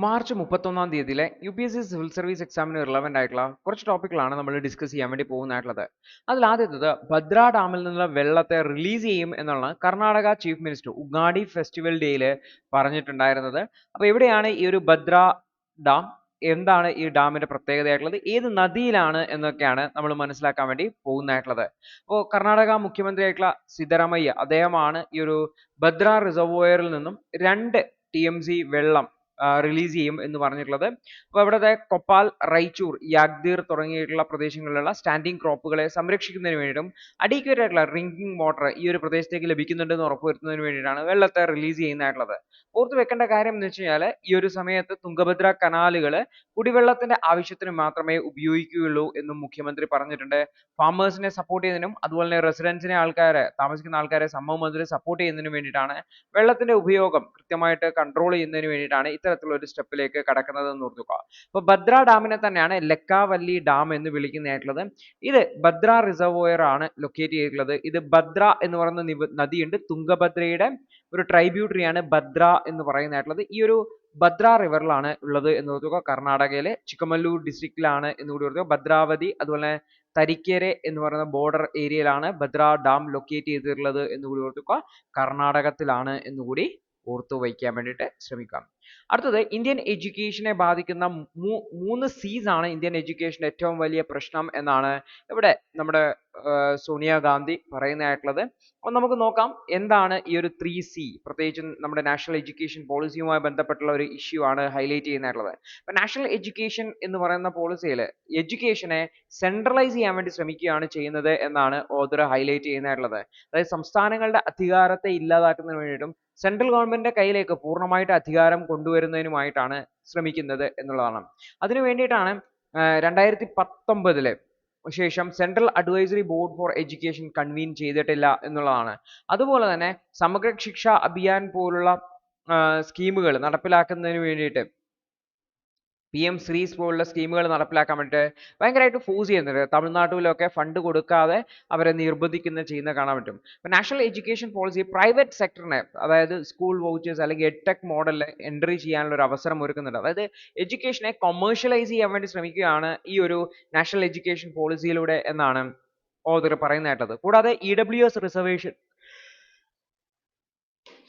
March 31-ാം തീയതിയിലെ UPSC civil service എക്സാമിന് relevant ആയിട്ടുള്ള കുറച്ച് ടോപ്പിക്കുകളാണ് നമ്മൾ ഡിസ്കസ് ചെയ്യാൻ വേണ്ടി പോകുന്നതായിട്ടുള്ളത്. അതിൽ ആദ്യത്തേത് ഭദ്ര ഡാമിൽ നിന്നുള്ള വെള്ളത്തെ റിലീസ് ചെയ്യും എന്നുള്ള കർണാടക ചീഫ് മിനിസ്റ്റർ ഉഗാഡി ഫെസ്റ്റിവൽ ഡേയിൽ പറഞ്ഞിട്ടുണ്ടായിരുന്നത്. അപ്പോൾ എവിടെയാണ് ഈ ഒരു ഭദ്ര ഡാം, എന്താണ് ഈ ഡാമിന്റെ പ്രത്യേകതയായിട്ടുള്ളത്, ഏത് നദിയിലാണ് എന്നൊക്കെയാണ് നമ്മൾ മനസ്സിലാക്കാൻ വേണ്ടി പോകുന്നതായിട്ടുള്ളത്. അപ്പോൾ കർണാടക മുഖ്യമന്ത്രിയായിട്ടുള്ള സിദ്ധരാമയ്യ അദ്ദേഹമാണ് ഈ ഒരു ഭദ്ര റിസർവോയറിൽ നിന്നും 2 TMC വെള്ളം റിലീസ് ചെയ്യും എന്ന് പറഞ്ഞിട്ടുള്ളത്. അപ്പോൾ ഇവിടുത്തെ കൊപ്പാൽ, റൈച്ചൂർ, യാഗ്ദീർ തുടങ്ങിയിട്ടുള്ള പ്രദേശങ്ങളിലുള്ള സ്റ്റാൻഡിംഗ് ക്രോപ്പുകളെ സംരക്ഷിക്കുന്നതിന് വേണ്ടിയിട്ടും അഡീക്വേറ്റ് ആയിട്ടുള്ള ഡ്രിങ്കിങ് വാട്ടർ ഈ ഒരു പ്രദേശത്തേക്ക് ലഭിക്കുന്നുണ്ടെന്ന് ഉറപ്പുവരുത്തുന്നതിന് വേണ്ടിയിട്ടാണ് വെള്ളത്തെ റിലീസ് ചെയ്യുന്നതായിട്ടുള്ളത്. ഓർത്ത് വെക്കേണ്ട കാര്യം എന്ന് വെച്ച് കഴിഞ്ഞാൽ ഈ ഒരു സമയത്ത് തുംഗഭദ്ര കനാലുകൾ കുടിവെള്ളത്തിന്റെ ആവശ്യത്തിന് മാത്രമേ ഉപയോഗിക്കുകയുള്ളൂ എന്നും മുഖ്യമന്ത്രി പറഞ്ഞിട്ടുണ്ട്. ഫാമേഴ്സിനെ സപ്പോർട്ട് ചെയ്യുന്നതിനും അതുപോലെ തന്നെ റെസിഡൻസിനെ താമസിക്കുന്ന ആൾക്കാരെ സമൂഹത്തിൽ സപ്പോർട്ട് ചെയ്യുന്നതിനും വേണ്ടിയിട്ടാണ് വെള്ളത്തിന്റെ ഉപയോഗം കൃത്യമായിട്ട് കൺട്രോൾ ചെയ്യുന്നതിന് വേണ്ടിയിട്ടാണ് ഇത്തരത്തിലുള്ള ഒരു സ്റ്റെപ്പിലേക്ക് കടക്കുന്നത് എന്ന് ഓർക്കുക. അപ്പോൾ ഭദ്ര ഡാമിനെ തന്നെയാണ് ലക്കാവല്ലി ഡാം എന്ന് വിളിക്കുന്നതായിട്ടുള്ളത്. ഇത് ഭദ്ര റിസർവോയർ ആണ് ലൊക്കേറ്റ് ചെയ്തിട്ടുള്ളത്. ഇത് ഭദ്ര എന്ന് പറയുന്ന നദിയുണ്ട്, തുംഗഭദ്രയുടെ ഒരു ട്രൈബ്യൂട്ടറിയാണ് ഭദ്ര എന്ന് പറയുന്നതായിട്ടുള്ളത്. ഈ ഒരു ഭദ്ര റിവറിലാണ് ഉള്ളത് എന്ന് ഓർക്കുക. കർണാടകയിലെ ചിക്കമല്ലൂർ ഡിസ്ട്രിക്റ്റിലാണ് എന്നുകൂടി ഓർക്കുക. ഭദ്രാവതി അതുപോലെ തരിക്കേരെ എന്ന് പറയുന്ന ബോർഡർ ഏരിയയിലാണ് ഭദ്ര ഡാം ലൊക്കേറ്റ് ചെയ്തിട്ടുള്ളത് എന്നുകൂടി ഓർക്കുക. കർണാടകത്തിലാണ് എന്നുകൂടി ഓർത്തു വയ്ക്കാൻ വേണ്ടിയിട്ട് ശ്രമിക്കാം. അടുത്തത് ഇന്ത്യൻ എഡ്യൂക്കേഷനെ ബാധിക്കുന്ന 3 C's ആണ് ഇന്ത്യൻ എഡ്യൂക്കേഷന്റെ ഏറ്റവും വലിയ പ്രശ്നം എന്നാണ് ഇവിടെ നമ്മുടെ സോണിയാഗാന്ധി പറയുന്നതായിട്ടുള്ളത്. അപ്പോൾ നമുക്ക് നോക്കാം എന്താണ് ഈ ഒരു 3C, പ്രത്യേകിച്ചും നമ്മുടെ നാഷണൽ എഡ്യൂക്കേഷൻ പോളിസിയുമായി ബന്ധപ്പെട്ടുള്ള ഒരു ഇഷ്യൂ ആണ് ഹൈലൈറ്റ് ചെയ്യുന്നതായിട്ടുള്ളത്. അപ്പോൾ നാഷണൽ എഡ്യൂക്കേഷൻ എന്ന് പറയുന്ന പോളിസിയിൽ എഡ്യൂക്കേഷനെ സെൻട്രലൈസ് ചെയ്യാൻ വേണ്ടി ശ്രമിക്കുകയാണ് ചെയ്യുന്നത് എന്നാണ് ഓഥർ ഹൈലൈറ്റ് ചെയ്യുന്നതായിട്ടുള്ളത്. അതായത് സംസ്ഥാനങ്ങളുടെ അധികാരത്തെ ഇല്ലാതാക്കുന്നതിന് വേണ്ടിയിട്ടും സെൻട്രൽ ഗവൺമെന്റിന്റെ കയ്യിലേക്ക് പൂർണ്ണമായിട്ട് അധികാരം കൊണ്ടുവരുന്നതിനുമായിട്ടാണ് ശ്രമിക്കുന്നത് എന്നുള്ളതാണ്. അതിനു വേണ്ടിയിട്ടാണ് 2019 ശേഷം central advisory board for education convene ചെയ്തിട്ടില്ല എന്നുള്ളതാണ്. അതുപോലെ തന്നെ സമഗ്ര ശിക്ഷ അഭിയാൻ പോലുള്ള സ്കീമുകൾ നടപ്പിലാക്കുന്നതിന് വേണ്ടിയിട്ട് PM ശ്രീസ് പോലുള്ള സ്കീമുകൾ നടപ്പിലാക്കാൻ വേണ്ടിയിട്ട് ഭയങ്കരമായിട്ട് ഫോഴ്സ് ചെയ്യുന്നുണ്ട്. തമിഴ്നാട്ടിലൊക്കെ ഫണ്ട് കൊടുക്കാതെ അവരെ ചെയ്യുന്ന കാണാൻ പറ്റും. അപ്പോൾ നാഷണൽ എഡ്യൂക്കേഷൻ പോളിസി പ്രൈവറ്റ് സെക്ടറിനെ, അതായത് സ്കൂൾ വൗച്ചേഴ്സ് അല്ലെങ്കിൽ എഡ്ടെക് മോഡലിൽ എൻട്രി ചെയ്യാനുള്ള ഒരു അവസരം ഒരുക്കുന്നുണ്ട്. അതായത് എഡ്യൂക്കേഷനെ കൊമേഴ്ഷ്യലൈസ് ചെയ്യാൻ വേണ്ടി ശ്രമിക്കുകയാണ് ഈ ഒരു നാഷണൽ എഡ്യൂക്കേഷൻ പോളിസിയിലൂടെ എന്നാണ് ഓഥർ പറയുന്നതായിട്ടുള്ളത്. കൂടാതെ EWS റിസർവേഷൻ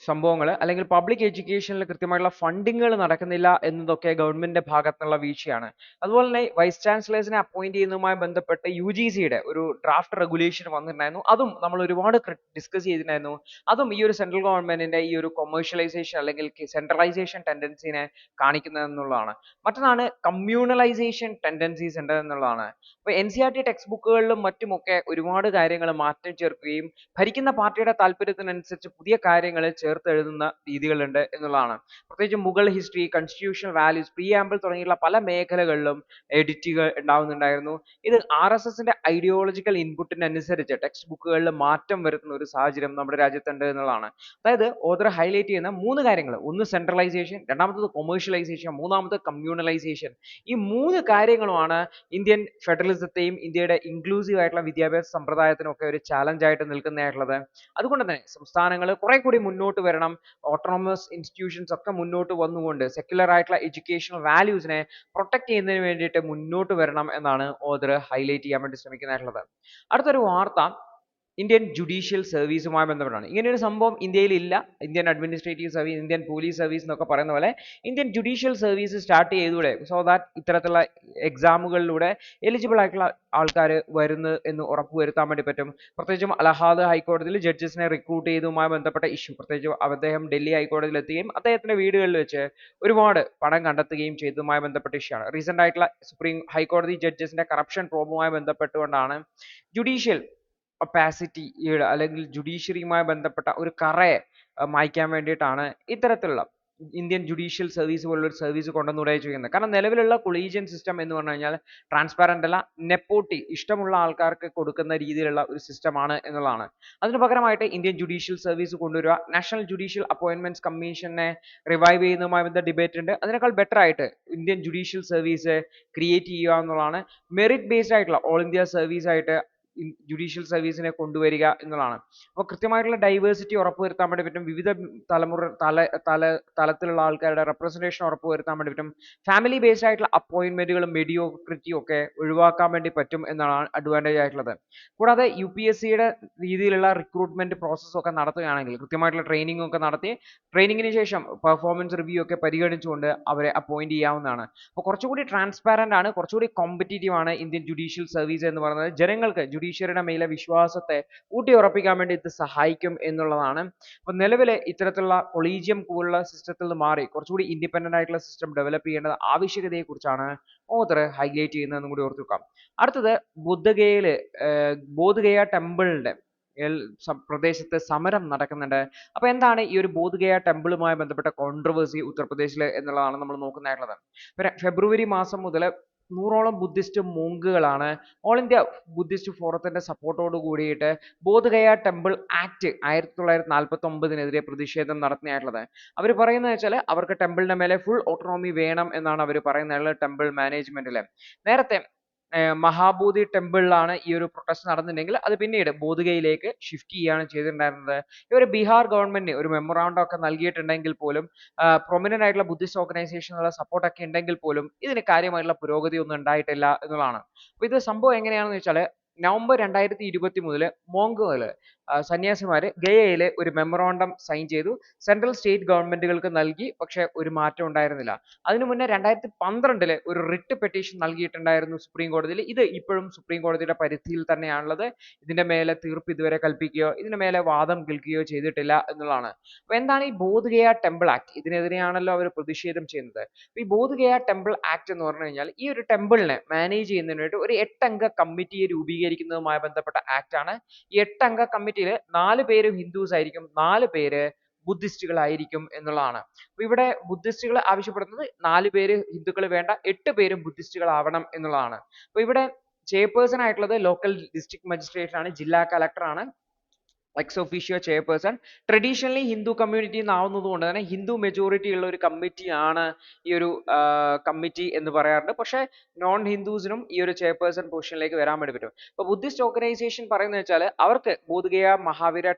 സംഭവങ്ങൾ അല്ലെങ്കിൽ പബ്ലിക് എഡ്യൂക്കേഷനിൽ കൃത്യമായിട്ടുള്ള ഫണ്ടിങ്ങുകൾ നടക്കുന്നില്ല എന്നതൊക്കെ ഗവൺമെന്റിന്റെ ഭാഗത്തുള്ള വീഴ്ചയാണ്. അതുപോലെ തന്നെ വൈസ് ചാൻസലേഴ്സിനെ അപ്പോയിന്റ് ചെയ്യുന്നതുമായി ബന്ധപ്പെട്ട് UGCയുടെ ഒരു ഡ്രാഫ്റ്റ് റെഗുലേഷൻ വന്നിട്ടുണ്ടായിരുന്നു. അതും നമ്മൾ ഒരുപാട് ഡിസ്കസ് ചെയ്തിട്ടുണ്ടായിരുന്നു. അതും ഈ ഒരു സെൻട്രൽ ഗവൺമെന്റിന്റെ ഈ ഒരു കൊമേഴ്ഷ്യലൈസേഷൻ അല്ലെങ്കിൽ സെൻട്രലൈസേഷൻ ടെൻഡൻസിനെ കാണിക്കുന്നത് എന്നുള്ളതാണ്. മറ്റൊന്നാണ് കമ്മ്യൂണലൈസേഷൻ ടെൻഡൻസീസ് ഉണ്ട് എന്നുള്ളതാണ്. അപ്പോൾ NCERT ടെക്സ്റ്റ് ബുക്കുകളിലും മറ്റുമൊക്കെ ഒരുപാട് കാര്യങ്ങൾ മാറ്റം ചേർക്കുകയും ഭരിക്കുന്ന പാർട്ടിയുടെ താല്പര്യത്തിനനുസരിച്ച് പുതിയ കാര്യങ്ങൾ ചേർത്തെഴുതുന്ന രീതികളുണ്ട് എന്നുള്ളതാണ്. പ്രത്യേകിച്ച് മുഗൾ ഹിസ്റ്ററി, കോൺസ്റ്റിറ്റ്യൂഷണൽ വാല്യൂസ്, പ്രീആമ്പിൾ തുടങ്ങിയുള്ള പല മേഖലകളിലും എഡിറ്റുകൾ ഉണ്ടാവുന്നുണ്ടായിരുന്നു. ഇത് RSSന്റെ ഐഡിയോളജിക്കൽ ഇൻപുട്ടിനനുസരിച്ച് ടെക്സ്റ്റ് ബുക്കുകളിൽ മാറ്റം വരുത്തുന്ന ഒരു സാഹചര്യം നമ്മുടെ രാജ്യത്തുണ്ട് എന്നുള്ളതാണ്. അതായത് ഓഥർ ഹൈലൈറ്റ് ചെയ്യുന്ന 3 കാര്യങ്ങൾ, ഒന്ന് സെൻട്രലൈസേഷൻ, രണ്ടാമത്തത് കൊമേഴ്ഷ്യലൈസേഷൻ, മൂന്നാമത് കമ്മ്യൂണലൈസേഷൻ. ഈ 3 കാര്യങ്ങളുമാണ് ഇന്ത്യൻ ഫെഡറലിസത്തെയും ഇന്ത്യയുടെ ഇൻക്ലൂസീവ് ആയിട്ടുള്ള വിദ്യാഭ്യാസ സമ്പ്രദായത്തിനും ഒക്കെ ഒരു ചാലഞ്ച് ആയിട്ട് നിൽക്കുന്നതായിട്ടുള്ളത്. അതുകൊണ്ട് തന്നെ സംസ്ഥാനങ്ങൾ കുറെ കൂടി മുന്നോട്ട് വരണം, ഓട്ടോണമസ് ഇൻസ്റ്റിറ്റ്യൂഷൻസ് ഒക്കെ മുന്നോട്ട് വന്നുകൊണ്ട് സെക്യുലർ ആയിട്ടുള്ള എഡ്യൂക്കേഷണൽ വാല്യൂസിനെ പ്രൊട്ടക്ട് ചെയ്യുന്നതിന് വേണ്ടിയിട്ട് മുന്നോട്ട് വരണം എന്നാണ് ഓഥർ ഹൈലൈറ്റ് ചെയ്യാൻ വേണ്ടി ശ്രമിക്കുന്നതായിട്ടുള്ളത്. അടുത്തൊരു വാർത്ത ഇന്ത്യൻ ജുഡീഷ്യൽ സർവീസുമായി ബന്ധപ്പെട്ടാണ്. ഇങ്ങനെ ഒരു സംഭവം ഇന്ത്യയിൽ ഇല്ല. Indian administrative service, Indian police service എന്നൊക്കെ പറയുന്ന പോലെ ഇന്ത്യൻ ജുഡീഷ്യൽ സർവീസ് സ്റ്റാർട്ട് ചെയ്തൂടെ, സോ ദാറ്റ് ഇത്തരത്തിലുള്ള എക്സാമുകളിലൂടെ എലിജിബിൾ ആയിട്ടുള്ള ആൾക്കാർ വരുന്നു എന്ന് ഉറപ്പുവരുത്താൻ വേണ്ടി പറ്റും. പ്രത്യേകിച്ചും അലഹാബാദ് ഹൈക്കോടതിയിൽ ജഡ്ജസിനെ റിക്രൂട്ട് ചെയ്തതുമായി ബന്ധപ്പെട്ട ഇഷ്യൂ, പ്രത്യേകിച്ച് അദ്ദേഹം ഡൽഹി ഹൈക്കോടതിയിൽ എത്തുകയും അദ്ദേഹത്തിന്റെ വീടുകളിൽ വെച്ച് ഒരുപാട് പണം കണ്ടെത്തുകയും ചെയ്തതുമായി ബന്ധപ്പെട്ട ഇഷ്യൂ ആണ്. റീസെന്റ് ആയിട്ടുള്ള സുപ്രീം ഹൈക്കോടതി ജഡ്ജസിന്റെ കറപ്ഷൻ പ്രോബുമായി ബന്ധപ്പെട്ടുകൊണ്ടാണ് ജുഡീഷ്യൽ ഒപ്പാസിറ്റി അല്ലെങ്കിൽ ജുഡീഷ്യറിയുമായി ബന്ധപ്പെട്ട ഒരു കറയെ മായ്ക്കാൻ വേണ്ടിയിട്ടാണ് ഇത്തരത്തിലുള്ള ഇന്ത്യൻ ജുഡീഷ്യൽ സർവീസ് പോലുള്ള ഒരു സർവീസ് കൊണ്ടുവന്നൂടെ ചെയ്യുന്നത്. കാരണം നിലവിലുള്ള കൊളീജിയൻ സിസ്റ്റം എന്ന് പറഞ്ഞു കഴിഞ്ഞാൽ ട്രാൻസ്പാരന്റ് അല്ല, നെപ്പോട്ടി, ഇഷ്ടമുള്ള ആൾക്കാർക്ക് കൊടുക്കുന്ന രീതിയിലുള്ള ഒരു സിസ്റ്റമാണ് എന്നുള്ളതാണ്. അതിന് പകരമായിട്ട് ഇന്ത്യൻ ജുഡീഷ്യൽ സർവീസ് കൊണ്ടുവരിക, നാഷണൽ ജുഡീഷ്യൽ അപ്പോയിന്റ്മെന്റ്സ് കമ്മീഷനെ റിവൈവ് ചെയ്യുന്നതുമായി ബന്ധ ഡിബേറ്റ് ഉണ്ട്. അതിനേക്കാൾ ബെറ്റർ ആയിട്ട് ഇന്ത്യൻ ജുഡീഷ്യൽ സർവീസ് ക്രിയേറ്റ് ചെയ്യുക എന്നുള്ളതാണ്. മെറിറ്റ് ബേസ്ഡ് ആയിട്ടുള്ള ഓൾ ഇന്ത്യ സർവീസ് ആയിട്ട് ജുഡീഷ്യൽ സർവീസിനെ കൊണ്ടുവരിക എന്നുള്ളതാണ്. അപ്പോൾ കൃത്യമായിട്ടുള്ള ഡൈവേഴ്സിറ്റി ഉറപ്പുവരുത്താൻ വേണ്ടി പറ്റും. വിവിധ തലത്തിലുള്ള ആൾക്കാരുടെ റെപ്രസെന്റേഷൻ ഉറപ്പുവരുത്താൻ വേണ്ടി പറ്റും. ഫാമിലി ബേസ്ഡ് ആയിട്ടുള്ള അപ്പോയിന്റ്മെന്റുകളും മെഡിയോക്രിറ്റിയും ഒക്കെ ഒഴിവാക്കാൻ വേണ്ടി പറ്റും എന്നാണ് അഡ്വാൻറ്റേജ് ആയിട്ടുള്ളത്. കൂടാതെ UPSCയുടെ രീതിയിലുള്ള റിക്രൂട്ട്മെന്റ് പ്രോസസ്സ് ഒക്കെ നടത്തുകയാണെങ്കിൽ കൃത്യമായിട്ടുള്ള ട്രെയിനിങ് ഒക്കെ നടത്തി ട്രെയിനിങ്ങിന് ശേഷം പെർഫോമൻസ് റിവ്യൂ ഒക്കെ പരിഗണിച്ചുകൊണ്ട് അവരെ അപ്പോയിന്റ് ചെയ്യാവുന്നതാണ്. അപ്പോൾ കുറച്ചുകൂടി ട്രാൻസ്പാരന്റ് ആണ്, കുറച്ചുകൂടി കോമ്പറ്റീറ്റീവ് ആണ് ഇന്ത്യൻ ജുഡീഷ്യൽ സർവീസ് എന്ന് പറയുന്നത്. ജനങ്ങൾക്ക് ജുഡീഷ്യറിയുടെ മേലെ വിശ്വാസത്തെ ഊട്ടിയുറപ്പിക്കാൻ വേണ്ടി ഇത് സഹായിക്കും എന്നുള്ളതാണ്. അപ്പോൾ നിലവിലെ ഇത്തരത്തിലുള്ള കൊളീജിയം പോലുള്ള സിസ്റ്റത്തിൽ നിന്ന് മാറി കുറച്ചുകൂടി ഇൻഡിപെൻഡന്റ് ആയിട്ടുള്ള സിസ്റ്റം ഡെവലപ്പ് ചെയ്യേണ്ടത് ആവശ്യകതയെക്കുറിച്ചാണ് ഓതർ ഹൈലൈറ്റ് ചെയ്യുന്നതെന്നും കൂടി ഓർത്ത് വെക്കാം. അടുത്തത് ബോധഗയ ടെമ്പിളിന്റെ പ്രദേശത്ത് സമരം നടക്കുന്നുണ്ട്. അപ്പൊ എന്താണ് ഈ ഒരു ബോധഗയ ടെമ്പിളുമായി ബന്ധപ്പെട്ട കോൺട്രവേഴ്സി ഉത്തർപ്രദേശിൽ എന്നുള്ളതാണ് നമ്മൾ നോക്കുന്നതായിട്ടുള്ളത്. ഫെബ്രുവരി മാസം മുതൽ 100ഓളം ബുദ്ധിസ്റ്റ് മോങ്കുകളാണ് ഓൾ ഇന്ത്യ ബുദ്ധിസ്റ്റ് ഫോറത്തിന്റെ സപ്പോർട്ടോട് കൂടിയിട്ട് ബോധഗയ ടെമ്പിൾ ആക്ട് 1949 പ്രതിഷേധം നടത്തുന്നതായിട്ടുള്ളത്. അവർ പറയുന്നത് വെച്ചാൽ അവർക്ക് ടെമ്പിളിന്റെ മേലെ ഫുൾ ഓട്ടോണോമി വേണം എന്നാണ് അവർ പറയുന്നത്. ടെമ്പിൾ മാനേജ്മെന്റില് നേരത്തെ മഹാബോധി ടെമ്പിളിലാണ് ഈ ഒരു പ്രൊട്ടസ്റ്റ് നടന്നിട്ടുണ്ടെങ്കിൽ അത് പിന്നീട് ബോധഗയയിലേക്ക് ഷിഫ്റ്റ് ചെയ്യുകയാണ് ചെയ്തിട്ടുണ്ടായിരുന്നത്. ഇവർ ബീഹാർ ഗവൺമെന്റിന് ഒരു മെമ്മോറാണ്ടം ഒക്കെ നൽകിയിട്ടുണ്ടെങ്കിൽ പോലും പ്രൊമിനന്റ് ആയിട്ടുള്ള ബുദ്ധിസ്റ്റ് ഓർഗനൈസേഷനുള്ള സപ്പോർട്ട് ഒക്കെ ഉണ്ടെങ്കിൽ പോലും ഇതിന് കാര്യമായിട്ടുള്ള പുരോഗതി ഒന്നും ഉണ്ടായിട്ടില്ല എന്നുള്ളതാണ്. അപ്പൊ ഇത് സംഭവം എങ്ങനെയാണെന്ന് വെച്ചാൽ നവംബർ 2020 മോങ്കുകള് സന്യാസിമാര് ഗയയിലെ ഒരു മെമ്മോറാണ്ടം സൈൻ ചെയ്തു. സെൻട്രൽ സ്റ്റേറ്റ് ഗവൺമെന്റുകൾക്ക് നൽകി. പക്ഷെ ഒരു മാറ്റം ഉണ്ടായിരുന്നില്ല. അതിനു മുന്നേ 2012 ഒരു റിട്ട് പെറ്റീഷൻ നൽകിയിട്ടുണ്ടായിരുന്നു സുപ്രീം കോടതിയിൽ. ഇത് ഇപ്പോഴും സുപ്രീം കോടതിയുടെ പരിധിയിൽ തന്നെയാണുള്ളത്. ഇതിന്റെ മേലെ തീർപ്പ് ഇതുവരെ കൽപ്പിക്കുകയോ ഇതിന്റെ മേലെ വാദം കേൾക്കുകയോ ചെയ്തിട്ടില്ല എന്നുള്ളതാണ്. അപ്പൊ എന്താണ് ഈ ബോധഗയ ടെമ്പിൾ ആക്ട്? ഇതിനെതിരെയാണല്ലോ അവർ പ്രതിഷേധം ചെയ്യുന്നത്. ഈ ബോധഗയ ടെമ്പിൾ ആക്ട് എന്ന് പറഞ്ഞു കഴിഞ്ഞാൽ ഈ ഒരു ടെമ്പിളിനെ മാനേജ് ചെയ്യുന്നതിന് വേണ്ടി ഒരു 8 അംഗ കമ്മിറ്റിയെ രൂപീകരിക്കുന്നതുമായി ബന്ധപ്പെട്ട ആക്ട് ആണ്. ഈ 8 അംഗ കമ്മിറ്റിയിൽ 4 പേര് ഹിന്ദുസ് ആയിരിക്കും, 4 പേര് ബുദ്ധിസ്റ്റുകൾ ആയിരിക്കും എന്നുള്ളതാണ്. അപ്പൊ ഇവിടെ ബുദ്ധിസ്റ്റുകൾ ആവശ്യപ്പെടുന്നത് 4 പേര് ഹിന്ദുക്കൾ വേണ്ട, 8 പേരും ബുദ്ധിസ്റ്റുകൾ ആവണം എന്നുള്ളതാണ്. അപ്പൊ ഇവിടെ ചെയർപേഴ്സൺ ആയിട്ടുള്ളത് ലോക്കൽ ഡിസ്ട്രിക്ട് മജിസ്ട്രേറ്റ് ആണ്, ജില്ലാ കളക്ടർ ആണ് ex officio chairperson. Traditionally Hindu community ആവുന്നത് കൊണ്ട് തന്നെ ഹിന്ദു മെജോറിറ്റി ഉള്ള ഒരു കമ്മിറ്റിയാണ് ഈ ഒരു കമ്മിറ്റി എന്ന് പറയാറുണ്ട്. പക്ഷെ നോൺ ഹിന്ദുസിനും ഈ ഒരു ചെയർപേഴ്സൺ പൊസിഷനിലേക്ക് വരാൻ വേണ്ടി പറ്റും. ഇപ്പൊ ബുദ്ധിസ്റ്റ് ഓർഗനൈസേഷൻ പറയുന്നത് വെച്ചാൽ അവർക്ക് ബോധഗയ മഹാവിഹാര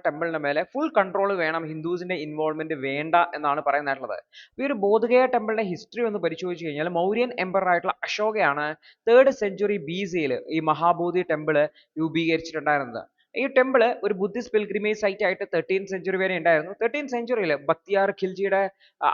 ടെമ്പിളിന്റെ മേലെ ഫുൾ കൺട്രോൾ വേണം, ഹിന്ദുസിന്റെ ഇൻവോൾവ്മെന്റ് വേണ്ട എന്നാണ് പറയുന്നത്. ഈ ഒരു ബോധഗയ ടെമ്പിളിന്റെ ഹിസ്റ്ററി ഒന്ന് പരിശോധിച്ച് കഴിഞ്ഞാൽ മൗര്യൻ എംപറർ ആയിട്ടുള്ള അശോകയാണ് 3rd സെഞ്ചുറി BC ഈ മഹാബോധി ടെമ്പിൾ രൂപീകരിച്ചിട്ടുണ്ടായിരുന്നത്. ഈ ടെമ്പിൾ ഒരു ബുദ്ധിസ്റ്റ് പിൽഗ്രിമേജ് സൈറ്റ് ആയിട്ട് 13th സെഞ്ചുറി വരെ ഉണ്ടായിരുന്നു. 13th സെഞ്ചുറിയിൽ ബക്തിയാർ ഖിൽജിയുടെ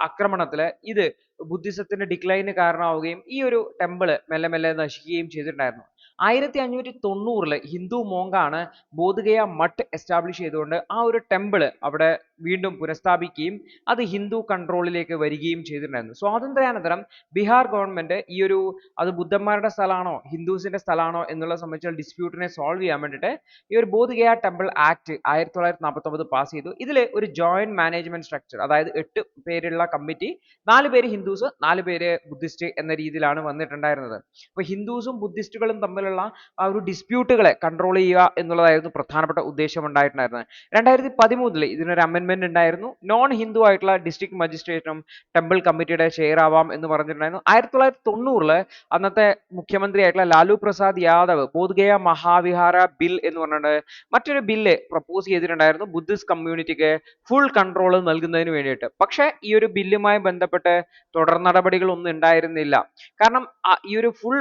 ആക്രമണത്തിൽ ഇത് ബുദ്ധിസത്തിന്റെ ഡിക്ലൈന് കാരണമാവുകയും ഈ ഒരു ടെമ്പിൾ മെല്ലെ മെല്ലെ നശിക്കുകയും ചെയ്തിട്ടുണ്ടായിരുന്നു. 1590 ഹിന്ദു മോങ്കാണ് ബോധഗയ മഠ് എസ്റ്റാബ്ലിഷ് ചെയ്തുകൊണ്ട് ആ ഒരു ടെമ്പിൾ അവിടെ വീണ്ടും പുനഃസ്ഥാപിക്കുകയും അത് ഹിന്ദു കൺട്രോളിലേക്ക് വരികയും ചെയ്തിട്ടുണ്ടായിരുന്നു. സ്വാതന്ത്ര്യാനന്തരം ബീഹാർ ഗവൺമെന്റ് ഈ ഒരു അത് ബുദ്ധന്മാരുടെ സ്ഥലമാണോ ഹിന്ദുസിന്റെ സ്ഥലമാണോ എന്നുള്ള സംബന്ധിച്ചുള്ള ഡിസ്പ്യൂട്ടിനെ സോൾവ് ചെയ്യാൻ വേണ്ടിയിട്ട് ഈ ഒരു ബോധഗയ ടെമ്പിൾ ആക്ട് 1949 പാസ് ചെയ്തു. ഇതിൽ ഒരു ജോയിന്റ് മാനേജ്മെന്റ് സ്ട്രക്ചർ, അതായത് 8 പേരുള്ള കമ്മിറ്റി, 4 പേര് ഹിന്ദുസ് 4 പേര് ബുദ്ധിസ്റ്റ് എന്ന രീതിയിലാണ് വന്നിട്ടുണ്ടായിരുന്നത്. അപ്പൊ ഹിന്ദുസും ബുദ്ധിസ്റ്റുകളും തമ്മിലുള്ള ആ ഒരു ഡിസ്പ്യൂട്ടുകളെ കൺട്രോൾ ചെയ്യുക എന്നുള്ളതായിരുന്നു പ്രധാനപ്പെട്ട ഉദ്ദേശം ഉണ്ടായിട്ടുണ്ടായിരുന്നത്. 2013 ഇതിനൊരു അമെന്റ്മെന്റ് ഉണ്ടായിരുന്നു. നോൺ ഹിന്ദു ആയിട്ടുള്ള ഡിസ്ട്രിക്ട് മജിസ്ട്രേറ്റും ടെമ്പിൾ കമ്മിറ്റിയുടെ ചെയർ ആവാം എന്ന് പറഞ്ഞിട്ടുണ്ടായിരുന്നു. 1990 അന്നത്തെ മുഖ്യമന്ത്രി ആയിട്ടുള്ള ലാലു പ്രസാദ് യാദവ് ബോധഗയ മഹാവിഹാര ബിൽ എന്ന് പറഞ്ഞിട്ട് മറ്റൊരു ബില്ല് പ്രപ്പോസ് ചെയ്തിട്ടുണ്ടായിരുന്നു ബുദ്ധിസ്റ്റ് കമ്മ്യൂണിറ്റിക്ക് ഫുൾ കൺട്രോൾ നൽകുന്നതിന് വേണ്ടിയിട്ട്. പക്ഷേ ഈ ഒരു ബില്ലുമായി ബന്ധപ്പെട്ട് തുടർ നടപടികളൊന്നും ഉണ്ടായിരുന്നില്ല. കാരണം ഈ ഒരു ഫുൾ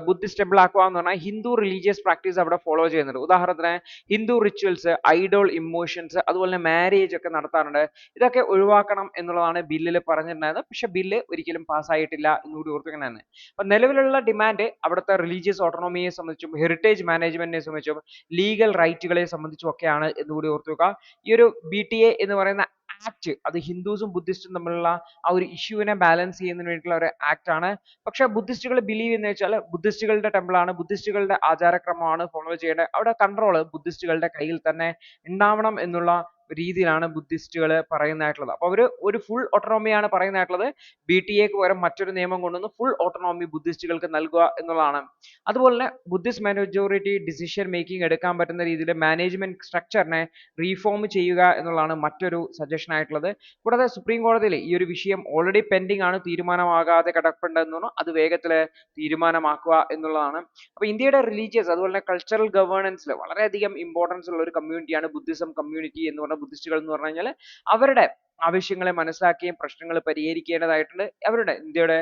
ബുദ്ധിസ്റ്റ് ടെമ്പിൾ ആക്കുക എന്ന് പറഞ്ഞാൽ ഹിന്ദു റിലീജിയസ് പ്രാക്ടീസ് അവിടെ ഫോളോ ചെയ്യുന്നുണ്ട്. ഉദാഹരണത്തിന് ഹിന്ദു റിച്വൽസ്, ഐഡോൾ ഇമോഷൻസ്, അതുപോലെ തന്നെ മാരേജ് ഒക്കെ നടത്താറുണ്ട്. ഇതൊക്കെ ഒഴിവാക്കണം എന്നുള്ളതാണ് ബില്ലിൽ പറഞ്ഞിട്ടുണ്ടായിരുന്നത്. പക്ഷെ ബില്ല് ഒരിക്കലും പാസ്സായിട്ടില്ല എന്നുകൂടി ഓർപ്പിക്കണമെന്ന്. അപ്പൊ നിലവിലുള്ള ഡിമാൻഡ് അവിടുത്തെ റിലീജിയസ് ഓട്ടോണമിയെ സംബന്ധിച്ചും ഹെറിറ്റേജ് മാനേജ്മെന്റിനെ സംബന്ധിച്ചും ലീഗൽ റൈറ്റുകളെ സംബന്ധിച്ചും ഒക്കെയാണ് എന്നുകൂടി ഓർത്തു വെക്കുക. ഈ ഒരു BTA എന്ന് പറയുന്ന ആക്ട് അത് ഹിന്ദുസും ബുദ്ധിസ്റ്റും തമ്മിലുള്ള ആ ഒരു ഇഷ്യൂവിനെ ബാലൻസ് ചെയ്യുന്നതിന് വേണ്ടിയിട്ടുള്ള ഒരു ആക്ട് ആണ്. പക്ഷെ ബുദ്ധിസ്റ്റുകൾ ബിലീവ് എന്ന് വെച്ചാൽ ബുദ്ധിസ്റ്റുകളുടെ ടെമ്പിൾ ആണ്, ബുദ്ധിസ്റ്റുകളുടെ ആചാരക്രമമാണ് ഫോളോ ചെയ്യേണ്ടത്, അവിടെ കൺട്രോൾ ബുദ്ധിസ്റ്റുകളുടെ കയ്യിൽ തന്നെ ഉണ്ടാവണം എന്നുള്ള രീതിയിലാണ് ബുദ്ധിസ്റ്റുകൾ പറയുന്നതായിട്ടുള്ളത്. അപ്പോൾ അവർ ഒരു ഫുൾ ഓട്ടോണോമിയാണ് പറയുന്നതായിട്ടുള്ളത്. BTA ക്ക് പകരം മറ്റൊരു നിയമം കൊണ്ടുവന്ന് ഫുൾ ഓട്ടോണോമി ബുദ്ധിസ്റ്റുകൾക്ക് നൽകുക എന്നുള്ളതാണ്. അതുപോലെ തന്നെ ബുദ്ധിസ്റ്റ് മെജോറിറ്റി ഡിസിഷൻ മേക്കിംഗ് എടുക്കാൻ പറ്റുന്ന രീതിയിൽ മാനേജ്മെന്റ് സ്ട്രക്ചറിനെ റീഫോം ചെയ്യുക എന്നുള്ളതാണ് മറ്റൊരു സജഷൻ ആയിട്ടുള്ളത്. കൂടാതെ സുപ്രീം കോടതിയിൽ ഈ ഒരു വിഷയം ഓൾറെഡി പെൻഡിങ് ആണ്, തീരുമാനമാകാതെ കിടപ്പുണ്ടെന്ന് തോന്നുന്നു. അത് വേഗത്തിൽ തീരുമാനമാക്കുക എന്നുള്ളതാണ്. അപ്പോൾ ഇന്ത്യയുടെ റിലീജിയസ് അതുപോലെ തന്നെ കൾച്ചറൽ ഗവേണൻസിൽ വളരെയധികം ഇമ്പോർട്ടൻസ് ഉള്ള ഒരു കമ്മ്യൂണിറ്റിയാണ് ബുദ്ധിസം കമ്മ്യൂണിറ്റി എന്ന് പറഞ്ഞ ബുദ്ധിസ്റ്റുകൾ എന്ന് പറഞ്ഞു കഴിഞ്ഞാൽ. അവരുടെ ആവശ്യങ്ങളെ മനസ്സിലാക്കുകയും പ്രശ്നങ്ങൾ പരിഹരിക്കേണ്ടതായിട്ടുണ്ട്. അവരുടെ ഇന്ത്യയുടെ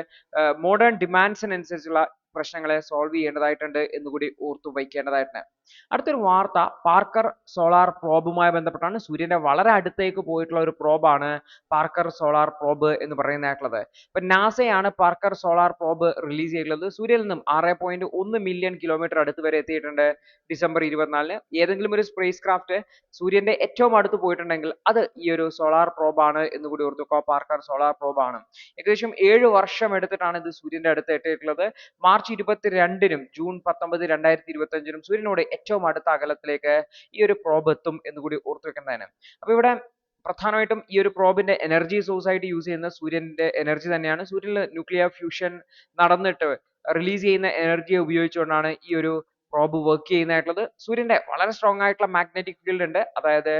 മോഡേൺ ഡിമാൻഡ്സിനനുസരിച്ചുള്ള പ്രശ്നങ്ങളെ സോൾവ് ചെയ്യേണ്ടതായിട്ടുണ്ട് എന്നുകൂടി ഓർത്തു വയ്ക്കേണ്ടതായിട്ടുണ്ട്. അടുത്തൊരു വാർത്ത പാർക്കർ സോളാർ പ്രോബുമായി ബന്ധപ്പെട്ടാണ്. സൂര്യന്റെ വളരെ അടുത്തേക്ക് പോയിട്ടുള്ള ഒരു പ്രോബാണ് പാർക്കർ സോളാർ പ്രോബ് എന്ന് പറയുന്നതായിട്ടുള്ളത്. ഇപ്പൊ നാസയാണ് പാർക്കർ സോളാർ പ്രോബ് റിലീസ് ചെയ്തിട്ടുള്ളത്. സൂര്യനിൽ നിന്നും 6.1 മില്യൺ കിലോമീറ്റർ അടുത്ത് വരെ എത്തിയിട്ടുണ്ട് ഡിസംബർ 24. ഏതെങ്കിലും ഒരു സ്പേസ് ക്രാഫ്റ്റ് സൂര്യന്റെ ഏറ്റവും അടുത്ത് പോയിട്ടുണ്ടെങ്കിൽ അത് ഈ ഒരു സോളാർ പ്രോബാണ് എന്ന് കൂടി ഓർത്തുക. Parker solar പ്രോബാണ്. ഏകദേശം 7 വർഷം എടുത്തിട്ടാണ് ഇത് സൂര്യന്റെ അടുത്ത് എത്തിയിട്ടുള്ളത്. മാർച്ച് 22-നും ജൂൺ 19, 2025-നും സൂര്യനോട് ഏറ്റവും അടുത്ത അകലത്തിലേക്ക് ഈ ഒരു പ്രോബ് എത്തും എന്ന് കൂടി ഓർത്തു വെക്കുന്നതാണ്. അപ്പൊ ഇവിടെ പ്രധാനമായിട്ടും ഈ ഒരു പ്രോബിന്റെ എനർജി സോഴ്സ് ആയിട്ട് യൂസ് ചെയ്യുന്ന സൂര്യന്റെ എനർജി തന്നെയാണ്. സൂര്യനിൽ ന്യൂക്ലിയർ ഫ്യൂഷൻ നടന്നിട്ട് റിലീസ് ചെയ്യുന്ന എനർജിയെ ഉപയോഗിച്ചുകൊണ്ടാണ് ഈ ഒരു പ്രോബ് വർക്ക് ചെയ്യുന്നതായിട്ടുള്ളത്. സൂര്യന്റെ വളരെ സ്ട്രോങ് ആയിട്ടുള്ള മാഗ്നറ്റിക് ഫീൽഡ് ഉണ്ട്. അതായത്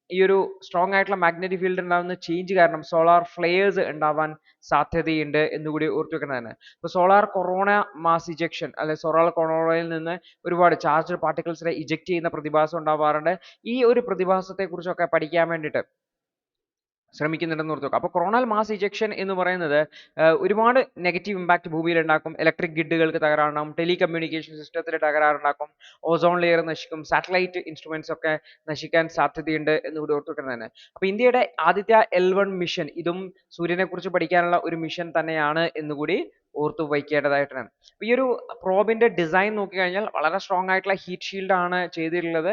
ഈ ഒരു സ്ട്രോങ് ആയിട്ടുള്ള മാഗ്നറ്റിക് ഫീൽഡ് ഉണ്ടാകുന്ന ചേഞ്ച് കാരണം സോളാർ ഫ്ലെയേഴ്സ് ഉണ്ടാവാൻ സാധ്യതയുണ്ട് എന്നുകൂടി ഓർത്തു വെക്കുന്നതാണ്. ഇപ്പോൾ സോളാർ കൊറോണ മാസ് ഇജക്ഷൻ അല്ലെ സോളാർ കൊറോണയിൽ നിന്ന് ഒരുപാട് ചാർജ്ഡ് പാർട്ടിക്കിൾസിനെ ഇജക്ട് ചെയ്യുന്ന പ്രതിഭാസം ഉണ്ടാവാറുണ്ട്. ഈ ഒരു പ്രതിഭാസത്തെ കുറിച്ചൊക്കെ പഠിക്കാൻ വേണ്ടിയിട്ട് ശ്രമിക്കുന്നുണ്ടെന്ന് ഓർത്ത് വെക്കുക. അപ്പോൾ കൊറോണൽ മാസ് ഇജക്ഷൻ എന്ന് പറയുന്നത് ഒരുപാട് നെഗറ്റീവ് ഇമ്പാക്ട് ഭൂമിയിൽ ഉണ്ടാക്കും. ഇലക്ട്രിക് ഗ്രിഡുകൾക്ക് തകരാറുണ്ടാകും, ടെലികമ്മ്യൂണിക്കേഷൻ സിസ്റ്റത്തിൽ തകരാറുണ്ടാക്കും, ഓസോൺ ലെയർ നശിക്കും, സാറ്റലൈറ്റ് ഇൻസ്ട്രുമെന്റ്സ് ഒക്കെ നശിക്കാൻ സാധ്യതയുണ്ട് എന്ന് കൂടി ഓർത്ത് വെക്കുന്നതാണ്. അപ്പോൾ ഇന്ത്യയുടെ ആദ്യത്തെ L1 മിഷൻ ഇതും സൂര്യനെ കുറിച്ച് പഠിക്കാനുള്ള ഒരു മിഷൻ തന്നെയാണ് എന്നുകൂടി ഓർത്തു വയ്ക്കേണ്ടതായിട്ടാണ്. ഈ ഒരു പ്രോബിന്റെ ഡിസൈൻ നോക്കിക്കഴിഞ്ഞാൽ വളരെ സ്ട്രോങ് ആയിട്ടുള്ള ഹീറ്റ് ഷീൽഡ് ആണ് ചെയ്തിട്ടുള്ളത്.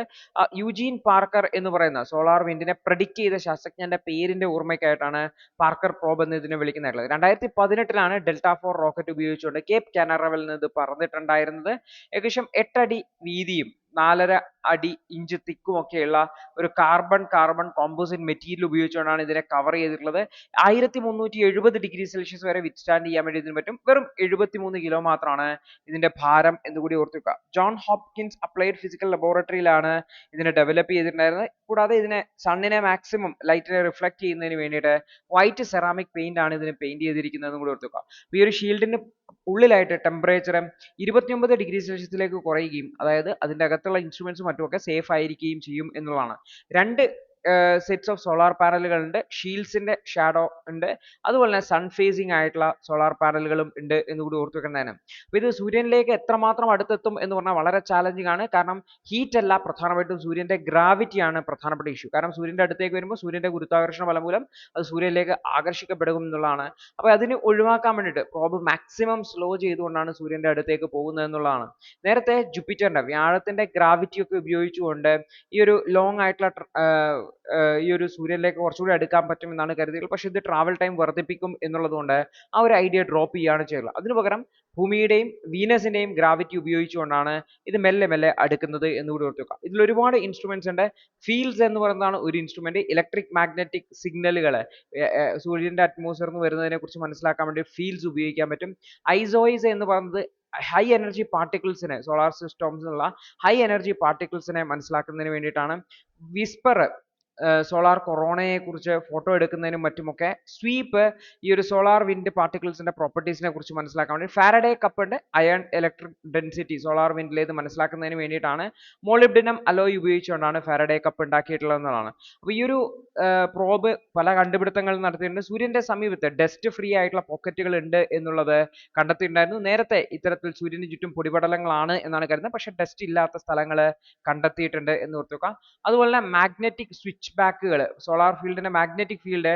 യൂജീൻ പാർക്കർ എന്ന് പറയുന്ന സോളാർ വിൻഡിനെ പ്രഡിക്റ്റ് ചെയ്ത ശാസ്ത്രജ്ഞന്റെ പേരിന്റെ ഓർമ്മയ്ക്കായിട്ടാണ് പാർക്കർ പ്രോബ് എന്ന് ഇതിനെ വിളിക്കുന്നതായിട്ടുള്ളത്. 2018-ലാണ് Delta IV റോക്കറ്റ് ഉപയോഗിച്ചുകൊണ്ട് കേപ്പ് കാനറവൽ നിന്ന് ഇത് പറന്നിട്ടുണ്ടായിരുന്നത്. ഏകദേശം 8 അടി വീതിയും 4.5 ഇഞ്ച് തിക്കും ഒക്കെയുള്ള ഒരു കാർബൺ കോമ്പോസിറ്റ് മെറ്റീരിയൽ ഉപയോഗിച്ചുകൊണ്ടാണ് ഇതിനെ കവർ ചെയ്തിട്ടുള്ളത്. 1370 വരെ വിത്ത്സ്റ്റാൻഡ് ചെയ്യാൻ വേണ്ടി ഇതിന് പറ്റും. വെറും 73 കിലോ മാത്രമാണ് ഇതിന്റെ ഭാരം എന്നുകൂടി ഓർത്തു വെക്കുക. ജോൺ ഹോപ്കിൻസ് അപ്ലൈഡ് ഫിസിക്കൽ ലബോറട്ടറിയിലാണ് ഇതിനെ ഡെവലപ്പ് ചെയ്തിട്ടുണ്ടായിരുന്നത്. കൂടാതെ ഇതിനെ സണ്ണിനെ മാക്സിമം ലൈറ്റിനെ റിഫ്ലക്ട് ചെയ്യുന്നതിന് വേണ്ടിയിട്ട് വൈറ്റ് സെറാമിക് പെയിന്റ് ആണ് ഇതിന് പെയിന്റ് ചെയ്തിരിക്കുന്നത് കൂടി ഓർത്തു വെക്കുക. അപ്പോൾ ഈ ഒരു ഷീൽഡിന് ഉള്ളിലായിട്ട് ടെമ്പറേച്ചർ 29°C കുറയുകയും അതായത് അതിന്റെ അകത്തുള്ള ഇൻസ്ട്രുമെന്റ്സും മറ്റുമൊക്കെ സേഫ് ആയിരിക്കുകയും ചെയ്യും എന്നുള്ളതാണ്. രണ്ട് സെറ്റ്സ് ഓഫ് സോളാർ പാനലുകൾ ഉണ്ട്. ഷീൽഡ്സിന്റെ ഷാഡോ ഉണ്ട്, അതുപോലെ തന്നെ സൺ ഫേസിങ് ആയിട്ടുള്ള സോളാർ പാനലുകളും ഉണ്ട് എന്ന് കൂടി ഓർത്തു വെക്കുന്നതാണ്. അപ്പോൾ ഇത് സൂര്യനിലേക്ക് എത്രമാത്രം അടുത്തെത്തും എന്ന് പറഞ്ഞാൽ വളരെ ചാലഞ്ചിങ് ആണ്. കാരണം ഹീറ്റ് അല്ല, പ്രധാനമായിട്ടും സൂര്യന്റെ ഗ്രാവിറ്റി ആണ് പ്രധാനപ്പെട്ട ഇഷ്യൂ. കാരണം സൂര്യന്റെ അടുത്തേക്ക് വരുമ്പോൾ സൂര്യന്റെ ഗുരുത്വാകർഷണ ബലം മൂലം അത് സൂര്യനിലേക്ക് ആകർഷിക്കപ്പെടും എന്നുള്ളതാണ്. അപ്പോൾ അതിന് ഒഴിവാക്കാൻ വേണ്ടിയിട്ട് പ്രോബ് മാക്സിമം സ്ലോ ചെയ്തുകൊണ്ടാണ് സൂര്യന്റെ അടുത്തേക്ക് പോകുന്നത് എന്നുള്ളതാണ്. നേരത്തെ ജൂപ്പിറ്ററിന്റെ വ്യാഴത്തിന്റെ ഗ്രാവിറ്റി ഒക്കെ ഉപയോഗിച്ചുകൊണ്ട് ഈ ഒരു ലോങ് ആയിട്ടുള്ള ഈ ഒരു സൂര്യനിലേക്ക് കുറച്ചുകൂടി അടുക്കാൻ പറ്റും എന്നാണ് കരുതിയത്. പക്ഷെ ഇത് ട്രാവൽ ടൈം വർദ്ധിപ്പിക്കും എന്നുള്ളതുകൊണ്ട് ആ ഒരു ഐഡിയ ഡ്രോപ്പ് ചെയ്യുകയാണ് ചെയ്യുന്നത്. അതിനു പകരം ഭൂമിയുടെയും വീനസിന്റെയും ഗ്രാവിറ്റി ഉപയോഗിച്ചുകൊണ്ടാണ് ഇത് മെല്ലെ മെല്ലെ അടുക്കുന്നത് എന്നുകൂടി ഓർത്ത് വെക്കുക. ഇതിൽ ഒരുപാട് ഇൻസ്ട്രുമെന്റ്സ് ഉണ്ട്. ഫീൽഡ്സ് എന്ന് പറയുന്നതാണ് ഒരു ഇൻസ്ട്രുമെന്റ്. ഇലക്ട്രിക് മാഗ്നറ്റിക് സിഗ്നലുകൾ സൂര്യന്റെ അറ്റ്മോസ്ഫിയറിൽ നിന്ന് വരുന്നതിനെ കുറിച്ച് മനസ്സിലാക്കാൻ വേണ്ടി ഫീൽഡ്സ് ഉപയോഗിക്കാൻ പറ്റും. ഐസോയിസ് എന്ന് പറയുന്നത് ഹൈ എനർജി പാർട്ടിക്കിൾസിനെ സോളാർ സിസ്റ്റംസിലുള്ള ഹൈ എനർജി പാർട്ടിക്കിൾസിനെ മനസ്സിലാക്കുന്നതിന് വേണ്ടിയിട്ടാണ്. വിസ്പർ സോളാർ കൊറോണയെ കുറിച്ച് ഫോട്ടോ എടുക്കുന്നതിനും മറ്റുമൊക്കെ. സ്വീപ്പ് ഈ ഒരു സോളാർ വിൻഡ് പാർട്ടിക്കിൾസിന്റെ പ്രോപ്പർട്ടീസിനെ കുറിച്ച് മനസ്സിലാക്കാൻ വേണ്ടി. ഫാരഡേ കപ്പ് ഉണ്ട്, അയൺ ഇലക്ട്രിക് ഡെൻസിറ്റി സോളാർ വിൻഡിലേത് മനസ്സിലാക്കുന്നതിന് വേണ്ടിയിട്ടാണ്. മോളിബ്ഡിനം അലോയ് ഉപയോഗിച്ചുകൊണ്ടാണ് ഫാരഡേ കപ്പ് ഉണ്ടാക്കിയിട്ടുള്ളത് എന്നതാണ്. അപ്പോൾ ഈ ഒരു പ്രോബ് പല കണ്ടുപിടുത്തങ്ങൾ നടത്തിയിട്ടുണ്ട്. സൂര്യന്റെ സമീപത്ത് ഡസ്റ്റ് ഫ്രീ ആയിട്ടുള്ള പോക്കറ്റുകൾ ഉണ്ട് എന്നുള്ളത് കണ്ടെത്തിയിട്ടുണ്ടായിരുന്നു. നേരത്തെ ഇത്തരത്തിൽ സൂര്യന് ചുറ്റും പൊടിപടലങ്ങളാണ് എന്നാണ് കരുതുന്നത്, പക്ഷെ ഡസ്റ്റ് ഇല്ലാത്ത സ്ഥലങ്ങൾ കണ്ടെത്തിയിട്ടുണ്ട് എന്ന് ഓർത്ത് വെക്കാം. അതുപോലെ തന്നെ മാഗ്നറ്റിക് സ്വിച്ച് ബാക്കുകൾ, സോളാർ ഫീൽഡിന്റെ മാഗ്നറ്റിക് ഫീൽഡ്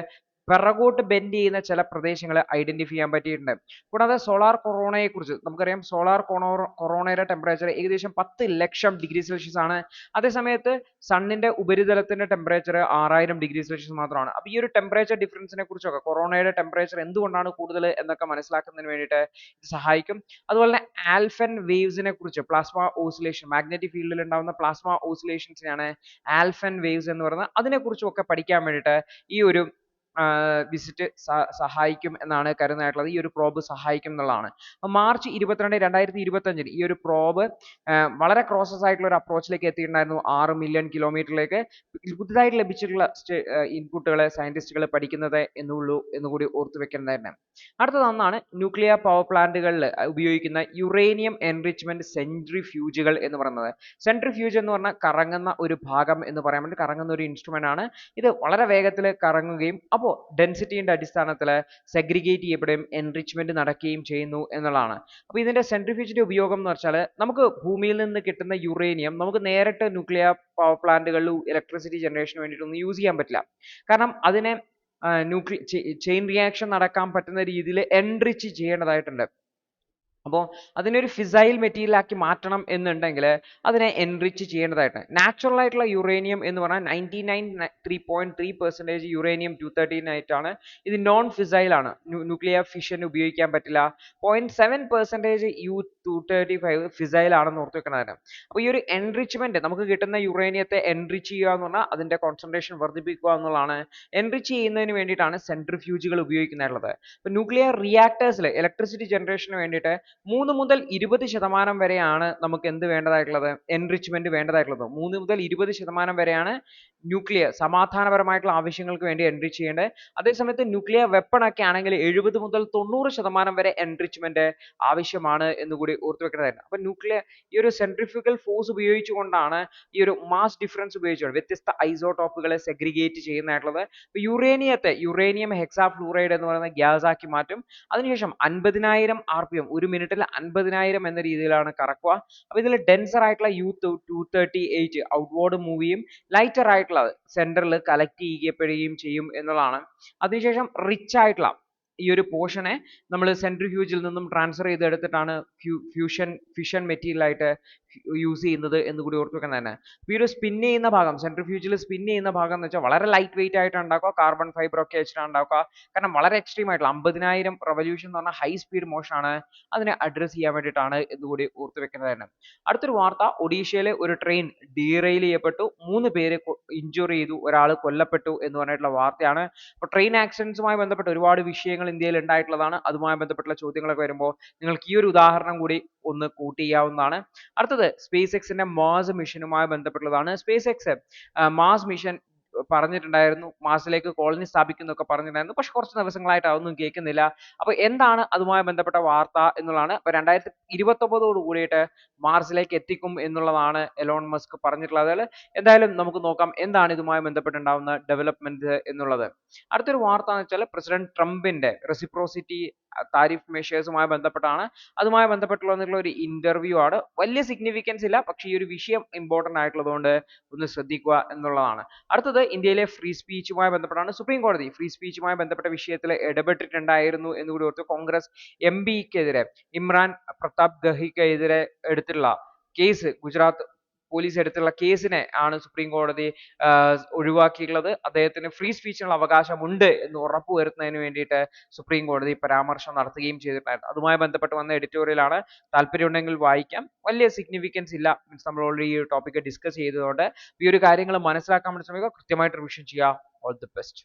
പിറകോട്ട് ബെൻഡ് ചെയ്യുന്ന ചില പ്രദേശങ്ങൾ ഐഡന്റിഫൈ ചെയ്യാൻ പറ്റിയിട്ടുണ്ട്. കൂടാതെ സോളാർ കൊറോണയെ കുറിച്ച് നമുക്കറിയാം, സോളാർ കൊറോണയുടെ ടെമ്പറേച്ചർ ഏകദേശം 10 ലക്ഷം ഡിഗ്രി സെൽഷ്യസ് ആണ്. അതേസമയത്ത് സണ്ണിന്റെ ഉപരിതലത്തിന്റെ ടെമ്പറേച്ചർ 6000 ഡിഗ്രി സെൽഷ്യസ് മാത്രമാണ്. അപ്പോൾ ഈ ഒരു ടെമ്പറേച്ചർ ഡിഫറൻസിനെ കുറിച്ചൊക്കെ, കൊറോണയുടെ ടെമ്പറേച്ചർ എന്തുകൊണ്ടാണ് കൂടുതൽ എന്നൊക്കെ മനസ്സിലാക്കുന്നതിന് വേണ്ടിയിട്ട് ഇത് സഹായിക്കും. അതുപോലെ തന്നെ ആൽഫൻ വേവ്സിനെ കുറിച്ച്, പ്ലാസ്മ ഓസിലേഷൻ, മാഗ്നറ്റിക് ഫീൽഡിൽ ഉണ്ടാവുന്ന പ്ലാസ്മ ഓസിലേഷൻസിനെയാണ് ആൽഫൻ വേവ്സ് എന്ന് പറയുന്നത്. അതിനെക്കുറിച്ചും ഒക്കെ പഠിക്കാൻ വേണ്ടിയിട്ട് ഈ ഒരു വിസിറ്റ് സഹായിക്കും എന്നാണ് കരുതുന്നതായിട്ടുള്ളത്. ഈ ഒരു പ്രോബ് സഹായിക്കും എന്നുള്ളതാണ്. അപ്പോൾ മാർച്ച് 22, 2025 ഈ ഒരു പ്രോബ് വളരെ ക്രോസസ് ആയിട്ടുള്ള ഒരു അപ്രോച്ചിലേക്ക് എത്തിയിട്ടുണ്ടായിരുന്നു. 6 മില്യൺ കിലോമീറ്ററിലേക്ക്. പുതുതായിട്ട് ലഭിച്ചിട്ടുള്ള ഇൻപുട്ടുകളെ സയന്റിസ്റ്റുകൾ പഠിക്കുന്നത് എന്നുകൂടി ഓർത്തു വെക്കേണ്ടതായിരുന്നു. അടുത്തത് ഒന്നാണ് ന്യൂക്ലിയർ പവർ പ്ലാന്റുകളിൽ ഉപയോഗിക്കുന്ന യുറേനിയം എൻറിച്ച്മെന്റ് സെൻട്രിഫ്യൂജുകൾ എന്ന് പറയുന്നത്. സെൻട്രിഫ്യൂജ് എന്ന് പറഞ്ഞാൽ കറങ്ങുന്ന ഒരു ഭാഗം എന്ന് പറയാൻ വേണ്ടി കറങ്ങുന്ന ഒരു ഇൻസ്ട്രുമെന്റ് ആണ്. ഇത് വളരെ വേഗത്തിൽ കറങ്ങുകയും അപ്പോൾ ഡെൻസിറ്റിയുടെ അടിസ്ഥാനത്തിൽ സെഗ്രിഗേറ്റ് ചെയ്യപ്പെടുകയും എൻറിച്ച്മെന്റ് നടക്കുകയും ചെയ്യുന്നു എന്നുള്ളതാണ്. അപ്പോൾ ഇതിന്റെ സെൻട്രിഫ്യൂജിന്റെ ഉപയോഗം എന്ന് വെച്ചാൽ നമുക്ക് ഭൂമിയിൽ നിന്ന് കിട്ടുന്ന യുറേനിയം നമുക്ക് നേരിട്ട് ന്യൂക്ലിയർ പവർ പ്ലാന്റുകളിൽ ഇലക്ട്രിസിറ്റി ജനറേഷന് വേണ്ടിയിട്ടൊന്നും യൂസ് ചെയ്യാൻ പറ്റില്ല. കാരണം അതിനെ ചെയിൻ റിയാക്ഷൻ നടക്കാൻ പറ്റുന്ന രീതിയിൽ എൻറിച്ച് ചെയ്യേണ്ടതായിട്ടുണ്ട്. അപ്പോൾ അതിനൊരു ഫിസൈൽ മെറ്റീരിയൽ ആക്കി മാറ്റണം എന്നുണ്ടെങ്കിൽ അതിനെ എൻറിച്ച് ചെയ്യേണ്ടതായിട്ട്, നാച്ചുറൽ ആയിട്ടുള്ള യുറേനിയം എന്ന് പറഞ്ഞാൽ 99.3% യുറേനിയം 239 ഇത് നോൺ ഫിസൈൽ ആണ്. ന്യൂക്ലിയർ ഫിഷൻ ഉപയോഗിക്കാൻ പറ്റില്ല. 0.7% U-235 ഫിസൈൽ ആണെന്ന് ഓർത്ത് വെക്കണതാണ്. അപ്പോൾ ഈ ഒരു എൻറിച്ച്മെന്റ്, നമുക്ക് കിട്ടുന്ന യുറേനിയത്തെ എൻറിച്ച് ചെയ്യുക എന്ന് പറഞ്ഞാൽ അതിന്റെ കോൺസെൻട്രേഷൻ വർദ്ധിപ്പിക്കുക എന്നുള്ളതാണ്. എൻറിച്ച് ചെയ്യുന്നതിന് വേണ്ടിയിട്ടാണ് സെൻട്രിഫ്യൂജുകൾ ഉപയോഗിക്കുന്നുള്ളത്. ഇപ്പോൾ ന്യൂക്ലിയർ റിയാക്ടേഴ്സിൽ ഇലക്ട്രിസിറ്റി ജനറേഷന് വേണ്ടിയിട്ട് 3 മുതൽ 20% വരെയാണ് നമുക്ക് എന്ത് വേണ്ടതായിട്ടുള്ളത്, എൻറിച്ച്മെന്റ് വേണ്ടതായിട്ടുള്ളത്. 3 മുതൽ 20% വരെയാണ് ന്യൂക്ലിയർ സമാധാനപരമായിട്ടുള്ള ആവശ്യങ്ങൾക്ക് വേണ്ടി എൻറിച്ച് ചെയ്യേണ്ടത്. അതേസമയത്ത് ന്യൂക്ലിയർ വെപ്പൺ ഒക്കെ ആണെങ്കിൽ 70 മുതൽ 90% വരെ എൻറിച്ച്മെന്റ് ആവശ്യമാണ് എന്നുകൂടി ഓർത്തു വെക്കേണ്ടതായിരുന്നു. അപ്പോൾ ന്യൂക്ലിയർ ഈ ഒരു സെൻട്രിഫ്യൂഗൽ ഫോഴ്സ് ഉപയോഗിച്ചുകൊണ്ടാണ് ഈ ഒരു മാസ് ഡിഫറൻസ് ഉപയോഗിച്ചുകൊണ്ട് വ്യത്യസ്ത ഐസോടോപ്പുകളെ സെഗ്രിഗേറ്റ് ചെയ്യുന്നതായിട്ടുള്ളത്. അപ്പോൾ യുറേനിയം ഹെക്സാഫ്ലൂറൈഡ് എന്ന് പറയുന്ന ഗ്യാസ് ആക്കി മാറ്റും. അതിനുശേഷം 50,000 RPM, ഒരു മിനിറ്റിൽ 50,000 എന്ന രീതിയിലാണ് കറക്കുക. അപ്പോൾ ഇതിൽ ഡെൻസർ ആയിട്ടുള്ള U-238 ഔട്ട്വേർഡ് മൂവ് ചെയ്യും, ലൈറ്റർ ആയിട്ടുള്ള സെന്ററിൽ കളക്ട് ചെയ്യപ്പെടുകയും ചെയ്യും എന്നുള്ളതാണ്. അതിനുശേഷം റിച്ച് ആയിട്ടുള്ള ഈ ഒരു പോർഷനെ നമ്മൾ സെൻട്രിഫ്യൂജിൽ നിന്നും ട്രാൻസ്ഫർ ചെയ്തെടുത്തിട്ടാണ് ഫിഷൻ മെറ്റീരിയൽ ആയിട്ട് യൂസ് ചെയ്യുന്നത് എന്ന് കൂടി ഓർത്ത് വെക്കാൻ തന്നെ. ഈ ഒരു സ്പിൻ ചെയ്യുന്ന ഭാഗം, സെൻട്രിഫ്യൂജിൽ സ്പിൻ ചെയ്യുന്ന ഭാഗം എന്ന് വെച്ചാൽ വളരെ ലൈറ്റ് വെയിറ്റ് ആയിട്ട് ഉണ്ടാക്കുക, കാർബൺ ഫൈബർ ഒക്കെ വെച്ചിട്ടാണ് ഉണ്ടാക്കുക. കാരണം വളരെ എക്സ്ട്രീം ആയിട്ടുള്ള 50,000 റവല്യൂഷൻ എന്ന് പറഞ്ഞാൽ ഹൈ സ്പീഡ് മോഷൻ ആണ്. അതിനെ അഡ്രസ് ചെയ്യാൻ വേണ്ടിയിട്ടാണ് എന്നുകൂടി ഓർത്ത് വെക്കുന്നതായിരുന്നു. അടുത്തൊരു വാർത്ത, ഒഡീഷയിലെ ഒരു ട്രെയിൻ ഡീറെയിൽ ചെയ്യപ്പെട്ടു, 3 പേര് ഇഞ്ചുറി ചെയ്തു, ഒരാൾ കൊല്ലപ്പെട്ടു എന്ന് പറഞ്ഞിട്ടുള്ള വാർത്തയാണ്. അപ്പോൾ ട്രെയിൻ ആക്സിഡൻസുമായി ബന്ധപ്പെട്ട് ഒരുപാട് വിഷയങ്ങൾ ഇന്ത്യയിൽ ഉണ്ടായിട്ടുള്ളതാണ്. അതുമായി ബന്ധപ്പെട്ടുള്ള ചോദ്യങ്ങളൊക്കെ വരുമ്പോൾ നിങ്ങൾക്ക് ഈ ഒരു ഉദാഹരണം കൂടി ഒന്ന് കൂട്ടി ചെയ്യാവുന്നതാണ്. അടുത്തത് സ്പേസ് എക്സിന്റെ മാസ് മിഷനുമായി ബന്ധപ്പെട്ടുള്ളതാണ്. സ്പേസ് എക്സ് മാസ് മിഷൻ പറഞ്ഞിട്ടുണ്ടായിരുന്നു, മാർസിലേക്ക് കോളനി സ്ഥാപിക്കുന്നൊക്കെ പറഞ്ഞിട്ടുണ്ടായിരുന്നു. പക്ഷെ കുറച്ച് ദിവസങ്ങളായിട്ട് അതൊന്നും കേൾക്കുന്നില്ല. അപ്പോൾ എന്താണ് അതുമായി ബന്ധപ്പെട്ട വാർത്ത എന്നുള്ളതാണ്. അപ്പോൾ 2029 കൂടിയിട്ട് മാർസിലേക്ക് എത്തിക്കും എന്നുള്ളതാണ് എലോൺ മസ്ക് പറഞ്ഞിട്ടുള്ളത്. എന്തായാലും നമുക്ക് നോക്കാം എന്താണ് ഇതുമായി ബന്ധപ്പെട്ടുണ്ടാവുന്ന ഡെവലപ്മെന്റ് എന്നുള്ളത്. അടുത്തൊരു വാർത്ത എന്ന് വെച്ചാൽ പ്രസിഡന്റ് ട്രംപിന്റെ റെസിപ്രോസിറ്റി താരിഫ് മെഷേഴ്സുമായി ബന്ധപ്പെട്ടാണ്. അതുമായി ബന്ധപ്പെട്ടുള്ള ഒരു ഇന്റർവ്യൂ ആണ്. വലിയ സിഗ്നിഫിക്കൻസ് ഇല്ല, പക്ഷേ ഈ ഒരു വിഷയം ഇമ്പോർട്ടന്റ് ആയിട്ടുള്ളതുകൊണ്ട് ഒന്ന് ശ്രദ്ധിക്കുക എന്നുള്ളതാണ്. അടുത്തത് ഇന്ത്യയിലെ ഫ്രീ സ്പീച്ചുമായി ബന്ധപ്പെട്ടാണ്. സുപ്രീം കോടതി ഫ്രീ സ്പീച്ചുമായി ബന്ധപ്പെട്ട വിഷയത്തിൽ ഇടപെട്ടിട്ടുണ്ടായിരുന്നു എന്നുകൂടി ഓർത്ത്. കോൺഗ്രസ് MPക്കെതിരെ, ഇമ്രാൻ പ്രതാപ് ഗഹിക്കെതിരെ എടുത്തിട്ടുള്ള കേസ്, ഗുജറാത്ത് പോലീസ് എടുത്തുള്ള കേസിനെ ആണ് സുപ്രീം കോടതി ഒഴിവാക്കിയിട്ടുള്ളത്. അദ്ദേഹത്തിന് ഫ്രീ സ്പീച്ചിനുള്ള അവകാശമുണ്ട് എന്ന് ഉറപ്പുവരുത്തുന്നതിന് വേണ്ടിയിട്ട് സുപ്രീം കോടതി പരാമർശം നടത്തുകയും ചെയ്തിട്ടുണ്ടായിരുന്നു. അതുമായി ബന്ധപ്പെട്ട് വന്ന എഡിറ്റോറിയൽ ആണ്. താല്പര്യമുണ്ടെങ്കിൽ വായിക്കാം. വലിയ സിഗ്നിഫിക്കൻസ് ഇല്ല, നമ്മൾ ഓൾറെഡി ഈ ടോപ്പിക് ഡിസ്കസ് ചെയ്തതുകൊണ്ട് ഈ ഒരു കാര്യങ്ങൾ മനസ്സിലാക്കാൻ വേണ്ടി ശ്രമിക്കുക. കൃത്യമായിട്ട് റിവിഷൻ ചെയ്യുക. All the best.